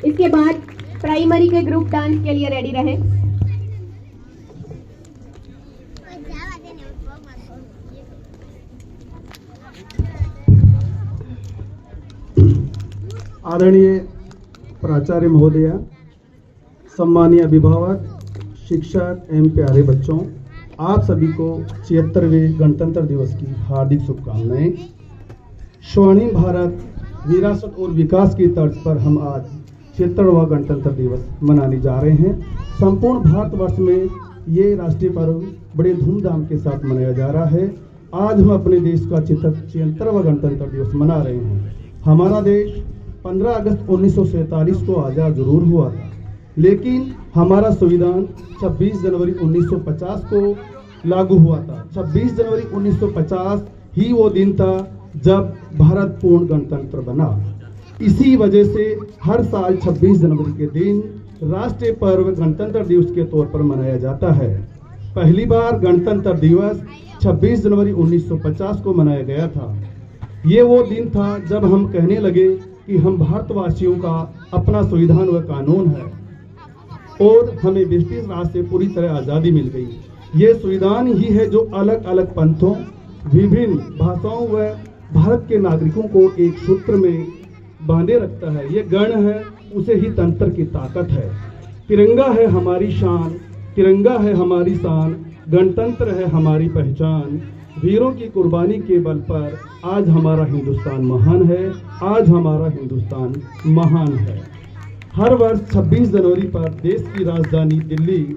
इसके बाद प्राइमरी के ग्रुप डांस के लिए रेडी रहे। आदरणीय प्राचार्य महोदय, सम्मानीय अभिभावक, शिक्षक एवं प्यारे बच्चों, आप सभी को 76वें गणतंत्र दिवस की हार्दिक शुभकामनाएं। स्वर्णिम भारत विरासत और विकास की तर्ज पर हम आज 76वां गणतंत्र दिवस मनाने जा रहे हैं। संपूर्ण भारतवर्ष में ये राष्ट्रीय पर्व बड़े धूमधाम के साथ मनाया जा रहा है। आज हम अपने देश का 76वां गणतंत्र दिवस मना रहे हैं। हमारा देश 15 अगस्त 1947 को आज़ाद जरूर हुआ था, लेकिन हमारा संविधान 26 जनवरी 1950 को लागू हुआ था। 26 जनवरी 1950 ही वो दिन था जब भारत पूर्ण गणतंत्र बना। इसी वजह से हर साल 26 जनवरी के दिन राष्ट्रीय पर्व गणतंत्र दिवस के तौर पर मनाया जाता है। पहली बार गणतंत्र दिवस 26 जनवरी 1950 को मनाया गया था। ये वो दिन था जब हम कहने लगे कि हम भारतवासियों का अपना संविधान व कानून है और हमें ब्रिटिश राज से पूरी तरह आज़ादी मिल गई। ये संविधान ही है जो अलग अलग पंथों, विभिन्न भाषाओं व भारत के नागरिकों को एक सूत्र में बांधे रखता है। ये गण है, उसे ही तंत्र की ताकत है। तिरंगा है हमारी शान, तिरंगा है हमारी शान, गणतंत्र है हमारी पहचान। वीरों की कुर्बानी के बल पर आज हमारा हिंदुस्तान महान है, आज हमारा हिंदुस्तान महान है। हर वर्ष 26 जनवरी पर देश की राजधानी दिल्ली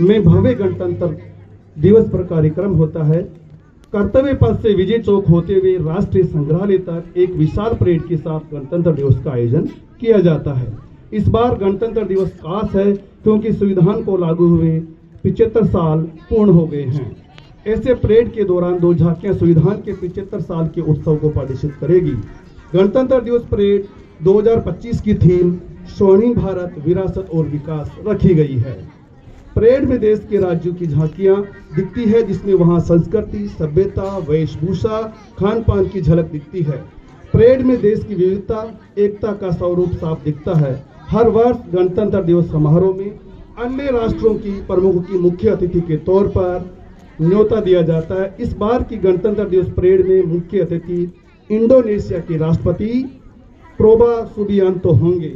में भव्य गणतंत्र दिवस पर कार्यक्रम होता है। कर्तव्य पथ से विजय चौक होते हुए राष्ट्रीय संग्रहालय तक एक विशाल परेड के साथ गणतंत्र दिवस का आयोजन किया जाता है। इस बार गणतंत्र दिवस खास है क्योंकि संविधान को लागू हुए 75 साल पूर्ण हो गए हैं। ऐसे परेड के दौरान 2 झांकियां संविधान के 75 साल के उत्सव को प्रदर्शित करेगी। गणतंत्र दिवस परेड 2025 की थीम स्वर्णिम भारत विरासत और विकास रखी गई है। परेड में देश के राज्यों की झांकियां दिखती है, जिसमें वहां संस्कृति, सभ्यता, वेशभूषा, खान पान की झलक दिखती है। परेड में देश की विविधता, एकता का स्वरूप साफ दिखता है। हर वर्ष गणतंत्र दिवस समारोह में अन्य राष्ट्रों की प्रमुखों की मुख्य अतिथि के तौर पर न्योता दिया जाता है। इस बार की गणतंत्र दिवस परेड में मुख्य अतिथि इंडोनेशिया के राष्ट्रपति प्रोबो सुबियांतो होंगे।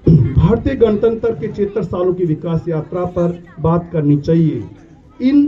भारतीय गणतंत्र के 76 सालों की विकास यात्रा पर बात करनी चाहिए। इन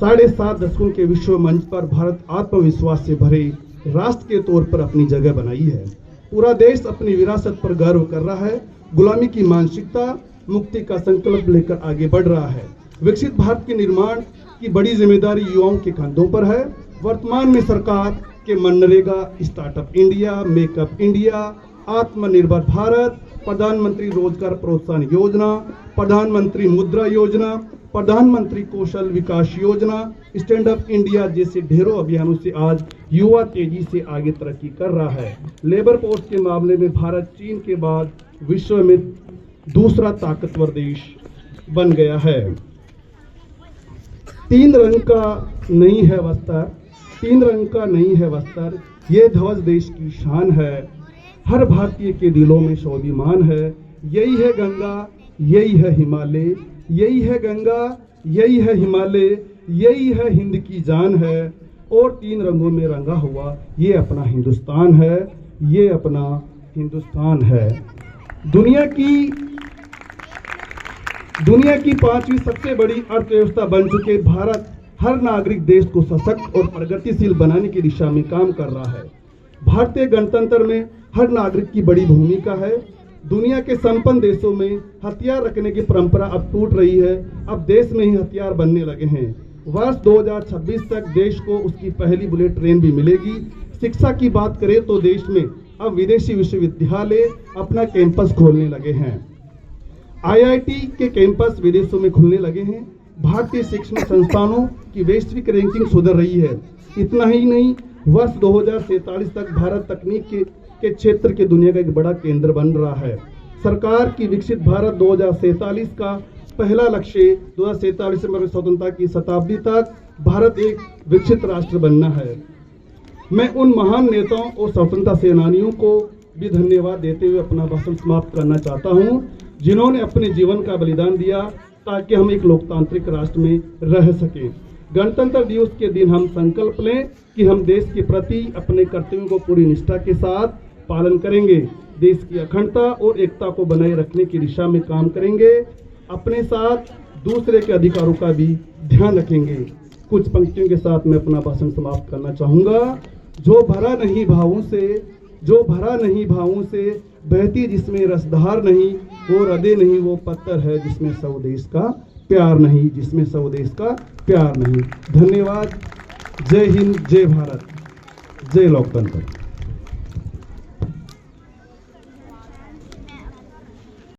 7.5 दशकों के विश्व मंच पर भारत आत्मविश्वास से भरे राष्ट्र के तौर पर अपनी जगह बनाई है। पूरा देश अपनी विरासत पर गर्व कर रहा है। गुलामी की मानसिकता मुक्ति का संकल्प लेकर आगे बढ़ रहा है। विकसित भारत के निर्माण की बड़ी जिम्मेदारी युवाओं के कंधों पर है। वर्तमान में सरकार के MNREGA, startup India, makeup India, आत्मनिर्भर भारत, प्रधानमंत्री रोजगार प्रोत्साहन योजना, प्रधानमंत्री मुद्रा योजना, प्रधानमंत्री कौशल विकास योजना, स्टैंड अप इंडिया जैसे ढेरों अभियानों से आज युवा तेजी से आगे तरक्की कर रहा है। लेबर फोर्स के मामले में भारत चीन के बाद विश्व में दूसरा ताकतवर देश बन गया है। 3 रंग का नहीं है वस्त्र, 3 रंग का नहीं है वस्त्र, ये ध्वज देश की शान है। हर भारतीय के दिलों में स्वाभिमान है। यही है गंगा, यही है हिमालय, यही है गंगा, यही है हिमालय, यही है हिंद की जान है। और 3 रंगों में रंगा हुआ ये अपना हिंदुस्तान है, ये अपना हिंदुस्तान है। दुनिया की 5वीं सबसे बड़ी अर्थव्यवस्था बन चुके भारत हर नागरिक देश को सशक्त और प्रगतिशील बनाने की दिशा में काम कर रहा है। भारतीय गणतंत्र में हर नागरिक की बड़ी भूमिका है। दुनिया के संपन्न देशों में हथियार रखने की परंपरा अब टूट रही है। अब देश में ही हथियार बनने लगे हैं। वर्ष 2026 तक देश को उसकी पहली बुलेट ट्रेन भी मिलेगी। शिक्षा की बात करें तो देश में अब विदेशी विश्वविद्यालय अपना कैंपस खोलने लगे हैं। IIT के कैंपस विदेशों में खुलने लगे हैं। भारतीय शैक्षणिक संस्थानों की वैश्विक रैंकिंग सुधर रही है। इतना ही नहीं, वर्ष 2047 तक भारत तकनीक के क्षेत्र के दुनिया का एक बड़ा केंद्र बन रहा है। सरकार की विकसित भारत 2047 का पहला लक्ष्य 2047 से स्वतंत्रता की शताब्दी तक भारत एक विकसित राष्ट्र बनना है। मैं उन महान नेताओं और स्वतंत्रता सेनानियों को भी धन्यवाद देते हुए अपना भाषण समाप्त करना चाहता हूं, जिन्होंने अपने जीवन का बलिदान दिया ताकि हम एक लोकतांत्रिक राष्ट्र में रह सकें। गणतंत्र दिवस के दिन हम संकल्प लें कि हम देश के प्रति अपने कर्तव्यों को पूरी निष्ठा के साथ पालन करेंगे, देश की अखंडता और एकता को बनाए रखने की दिशा में काम करेंगे, अपने साथ दूसरे के अधिकारों का भी ध्यान रखेंगे। कुछ पंक्तियों के साथ मैं अपना भाषण समाप्त करना चाहूँगा। जो भरा नहीं भावों से बहती जिसमें रसधार नहीं, वो हृदय नहीं, वो पत्थर है जिसमें स्वदेश का प्यार नहीं, जिसमें स्वदेश का प्यार नहीं। धन्यवाद। जय हिंद, जय भारत, जय लोकतंत्र।